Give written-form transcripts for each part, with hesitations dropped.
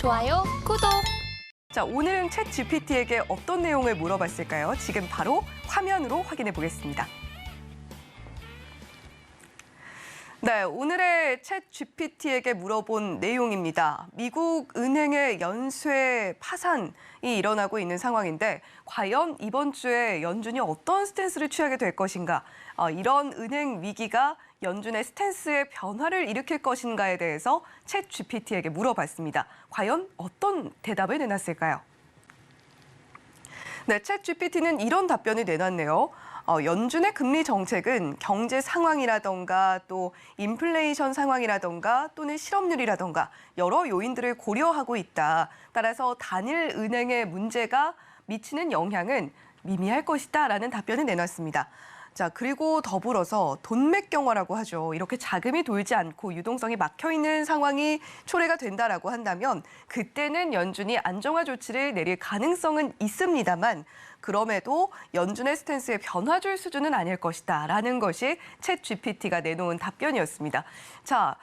좋아요, 구독. 자, 오늘은 챗 GPT에게 어떤 내용을 물어봤을까요? 지금 바로 화면으로 확인해 보겠습니다. 네, 오늘의 챗 GPT에게 물어본 내용입니다. 미국 은행의 연쇄 파산이 일어나고 있는 상황인데 과연 이번 주에 연준이 어떤 스탠스를 취하게 될 것인가? 이런 은행 위기가 연준의 스탠스의 변화를 일으킬 것인가에 대해서 챗 GPT에게 물어봤습니다. 과연 어떤 대답을 내놨을까요? 네, 챗 GPT는 이런 답변을 내놨네요. 연준의 금리 정책은 경제 상황이라던가 또 인플레이션 상황이라던가 또는 실업률이라던가 여러 요인들을 고려하고 있다. 따라서 단일 은행의 문제가 미치는 영향은 미미할 것이다라는 답변을 내놨습니다. 자, 그리고 더불어서 돈맥경화라고 하죠. 이렇게 자금이 돌지 않고 유동성이 막혀 있는 상황이 초래가 된다라고 한다면 그때는 연준이 안정화 조치를 내릴 가능성은 있습니다만 그럼에도 연준의 스탠스에 변화 줄 수준은 아닐 것이다라는 것이 챗 GPT가 내놓은 답변이었습니다. 자,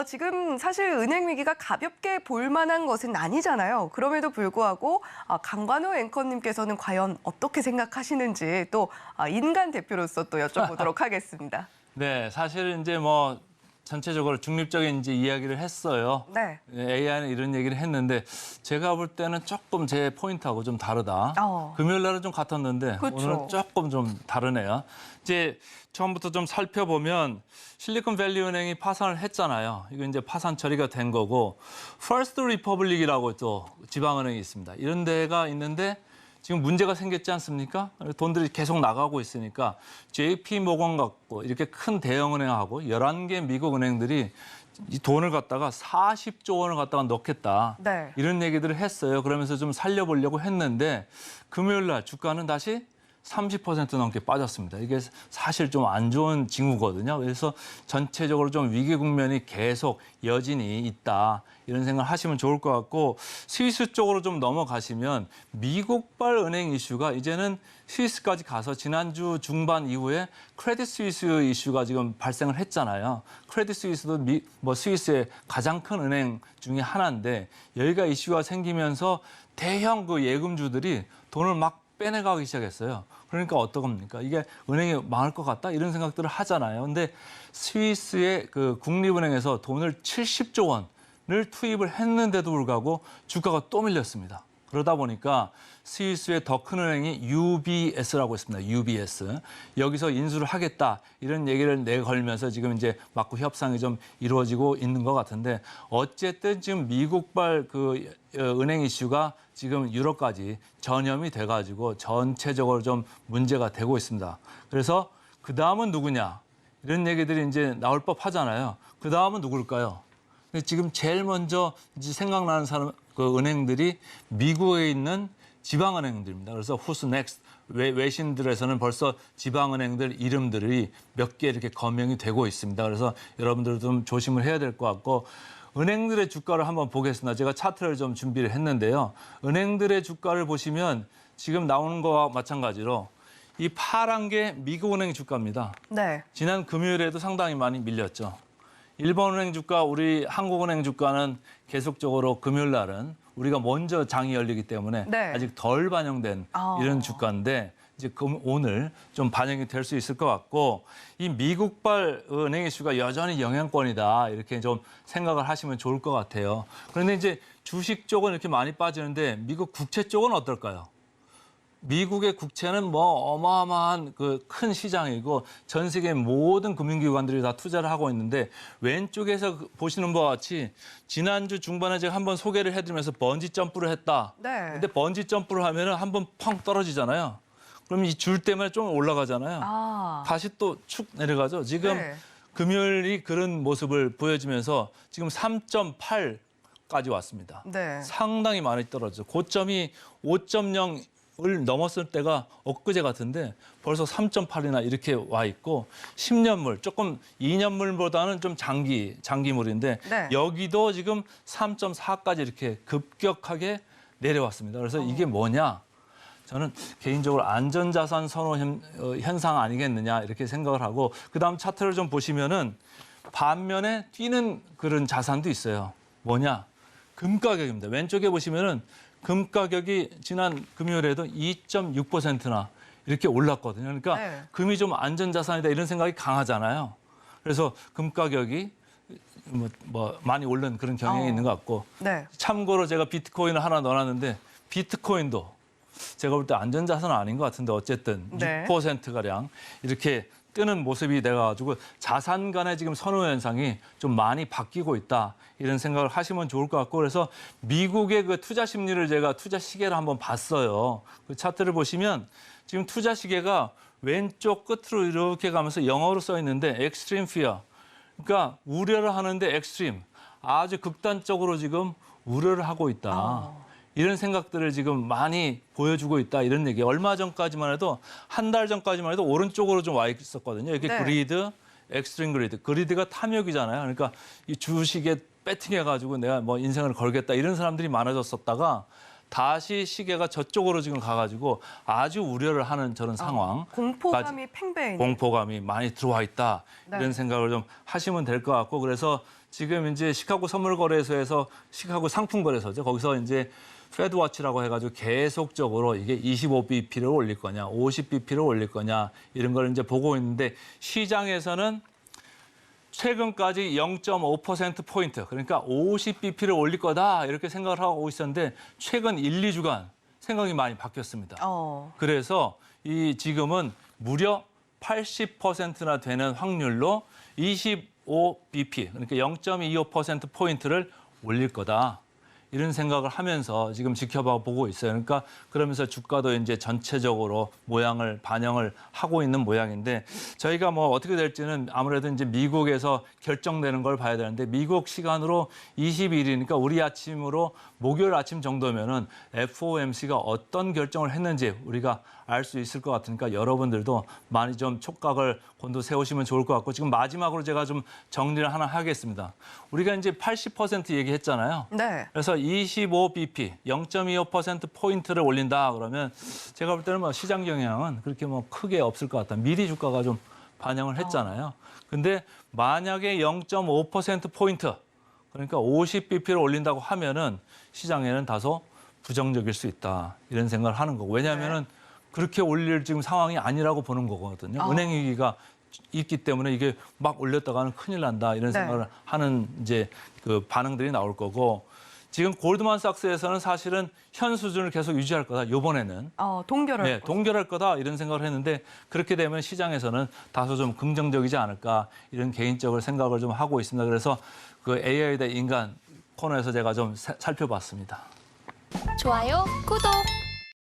지금 사실 은행 위기가 가볍게 볼 만한 것은 아니잖아요. 그럼에도 불구하고 강관호 앵커님께서는 과연 어떻게 생각하시는지 또 인간 대표로서 또 여쭤보도록 하겠습니다. 네, 사실 이제 전체적으로 중립적인 이제 이야기를 했어요. 네. AI는 이런 얘기를 했는데 제가 볼 때는 조금 제 포인트하고 좀 다르다. 금요일 날은 좀 같았는데 그렇죠. 오늘은 조금 좀 다르네요. 이제 처음부터 좀 살펴보면 실리콘밸리 은행이 파산을 했잖아요. 이거 이제 파산 처리가 된 거고 퍼스트 리퍼블릭이라고 또 지방은행이 있습니다. 이런 데가 있는데 지금 문제가 생겼지 않습니까? 돈들이 계속 나가고 있으니까 JP 모건 같고 이렇게 큰 대형은행하고 11개 미국 은행들이 이 돈을 갖다가 40조 원을 갖다가 넣겠다. 네. 이런 얘기들을 했어요. 그러면서 좀 살려보려고 했는데 금요일 날 주가는 다시 30% 넘게 빠졌습니다. 이게 사실 좀 안 좋은 징후거든요. 그래서 전체적으로 좀 위기 국면이 계속 여진이 있다. 이런 생각을 하시면 좋을 것 같고 스위스 쪽으로 좀 넘어가시면 미국발 은행 이슈가 이제는 스위스까지 가서 지난주 중반 이후에 크레딧 스위스 이슈가 지금 발생을 했잖아요. 크레딧 스위스도 스위스의 가장 큰 은행 중에 하나인데 여기가 이슈가 생기면서 대형 그 예금주들이 돈을 막 빼내가기 시작했어요. 그러니까 어떡합니까? 이게 은행이 망할 것 같다? 이런 생각들을 하잖아요. 근데 스위스의 그 국립은행에서 돈을 70조 원을 투입을 했는데도 불구하고 주가가 또 밀렸습니다. 그러다 보니까 스위스의 더 큰 은행이 UBS라고 있습니다. UBS. 여기서 인수를 하겠다. 이런 얘기를 내걸면서 지금 이제 맞고 협상이 좀 이루어지고 있는 것 같은데 어쨌든 지금 미국발 그 은행 이슈가 지금 유럽까지 전염이 돼가지고 전체적으로 좀 문제가 되고 있습니다. 그래서 그 다음은 누구냐? 이런 얘기들이 이제 나올 법 하잖아요. 그 다음은 누굴까요? 근데 지금 제일 먼저 이제 생각나는 그 은행들이 미국에 있는 지방은행들입니다. 그래서 who's next? 외신들에서는 벌써 지방은행들 이름들이 몇 개 이렇게 거명이 되고 있습니다. 그래서 여러분들도 좀 조심을 해야 될 것 같고 은행들의 주가를 한번 보겠습니다. 제가 차트를 좀 준비를 했는데요. 은행들의 주가를 보시면 지금 나오는 거와 마찬가지로 이 파란 게 미국은행 주가입니다. 네. 지난 금요일에도 상당히 많이 밀렸죠. 일본은행 주가, 우리 한국은행 주가는 계속적으로 금요일 날은 우리가 먼저 장이 열리기 때문에 네. 아직 덜 반영된 이런 주가인데 이제 오늘 좀 반영이 될 수 있을 것 같고 이 미국발 은행 이슈가 여전히 영향권이다 이렇게 좀 생각을 하시면 좋을 것 같아요. 그런데 이제 주식 쪽은 이렇게 많이 빠지는데 미국 국채 쪽은 어떨까요? 미국의 국채는 어마어마한 그 큰 시장이고 전 세계 모든 금융기관들이 다 투자를 하고 있는데 왼쪽에서 보시는 바와 같이 지난주 중반에 제가 한번 소개를 해드리면서 번지 점프를 했다. 네. 근데 번지 점프를 하면은 한번 펑 떨어지잖아요. 그럼 이 줄 때문에 좀 올라가잖아요. 다시 또 축 내려가죠. 지금 네. 금요일이 그런 모습을 보여주면서 지금 3.8까지 왔습니다. 네. 상당히 많이 떨어졌죠. 고점이 5.0 을 넘었을 때가 엊그제 같은데 벌써 3.8이나 이렇게 와 있고 10년물 조금 2년물보다는 좀 장기물인데 네. 여기도 지금 3.4까지 이렇게 급격하게 내려왔습니다. 그래서 이게 뭐냐? 저는 개인적으로 안전자산 선호 현상 아니겠느냐 이렇게 생각을 하고 그다음 차트를 좀 보시면은 반면에 뛰는 그런 자산도 있어요. 뭐냐? 금 가격입니다. 왼쪽에 보시면은 금 가격이 지난 금요일에도 2.6%나 이렇게 올랐거든요. 그러니까 네. 금이 좀 안전자산이다 이런 생각이 강하잖아요. 그래서 금 가격이 뭐 많이 오른 그런 경향이 있는 것 같고 네. 참고로 제가 비트코인을 하나 넣어놨는데 비트코인도 제가 볼 때 안전자산은 아닌 것 같은데 어쨌든 네. 6%가량 이렇게 뜨는 모습이 돼가지고 자산 간의 지금 선호 현상이 좀 많이 바뀌고 있다. 이런 생각을 하시면 좋을 것 같고 그래서 미국의 그 투자 심리를 제가 투자 시계를 한번 봤어요. 그 차트를 보시면 지금 투자 시계가 왼쪽 끝으로 이렇게 가면서 영어로 써 있는데 extreme fear. 그러니까 우려를 하는데 extreme. 아주 극단적으로 지금 우려를 하고 있다. 이런 생각들을 지금 많이 보여주고 있다 이런 얘기. 얼마 전까지만 해도 한 달 전까지만 해도 오른쪽으로 좀 와 있었거든요. 이게 네. 그리드, 엑스트림 그리드. 그리드가 탐욕이잖아요. 그러니까 이 주식에 배팅해가지고 내가 뭐 인생을 걸겠다 이런 사람들이 많아졌었다가 다시 시계가 저쪽으로 지금 가가지고 아주 우려를 하는 저런 상황. 공포감이 팽배해 있는. 공포감이 많이 들어와 있다. 네. 이런 생각을 좀 하시면 될 것 같고 그래서 지금 이제 시카고 선물거래소에서 시카고 상품거래소죠. 거기서 이제 페드워치라고 해가지고 계속적으로 이게 25bp를 올릴 거냐, 50bp를 올릴 거냐 이런 걸 이제 보고 있는데 시장에서는 최근까지 0.5%포인트 그러니까 50bp를 올릴 거다 이렇게 생각을 하고 있었는데 최근 1, 2주간 생각이 많이 바뀌었습니다. 그래서 이 지금은 무려 80%나 되는 확률로 25bp 그러니까 0.25%포인트를 올릴 거다. 이런 생각을 하면서 지금 지켜보고 있어요. 그러니까 그러면서 주가도 이제 전체적으로 모양을 반영을 하고 있는 모양인데 저희가 뭐 어떻게 될지는 아무래도 이제 미국에서 결정되는 걸 봐야 되는데 미국 시간으로 22일이니까 우리 아침으로 목요일 아침 정도면은 FOMC가 어떤 결정을 했는지 우리가 알 수 있을 것 같으니까 여러분들도 많이 좀 촉각을 곤두세우시면 좋을 것 같고 지금 마지막으로 제가 좀 정리를 하나 하겠습니다. 우리가 이제 80% 얘기했잖아요. 네. 그래서 25bp, 0.25%포인트를 올린다 그러면 제가 볼 때는 뭐 시장 영향은 그렇게 뭐 크게 없을 것 같다. 미리 주가가 좀 반영을 했잖아요. 근데 만약에 0.5%포인트, 그러니까 50bp를 올린다고 하면은 시장에는 다소 부정적일 수 있다. 이런 생각을 하는 거고. 왜냐하면은 그렇게 올릴 지금 상황이 아니라고 보는 거거든요. 은행 위기가 있기 때문에 이게 막 올렸다가는 큰일 난다. 이런 생각을 하는 이제 그 반응들이 나올 거고. 지금 골드만삭스에서는 사실은 현 수준을 계속 유지할 거다. 이번에는 동결할 동결할 거다 이런 생각을 했는데 그렇게 되면 시장에서는 다소 좀 긍정적이지 않을까 이런 개인적으로 생각을 좀 하고 있습니다. 그래서 그 AI 대 인간 코너에서 제가 좀 살펴봤습니다. 좋아요, 구독.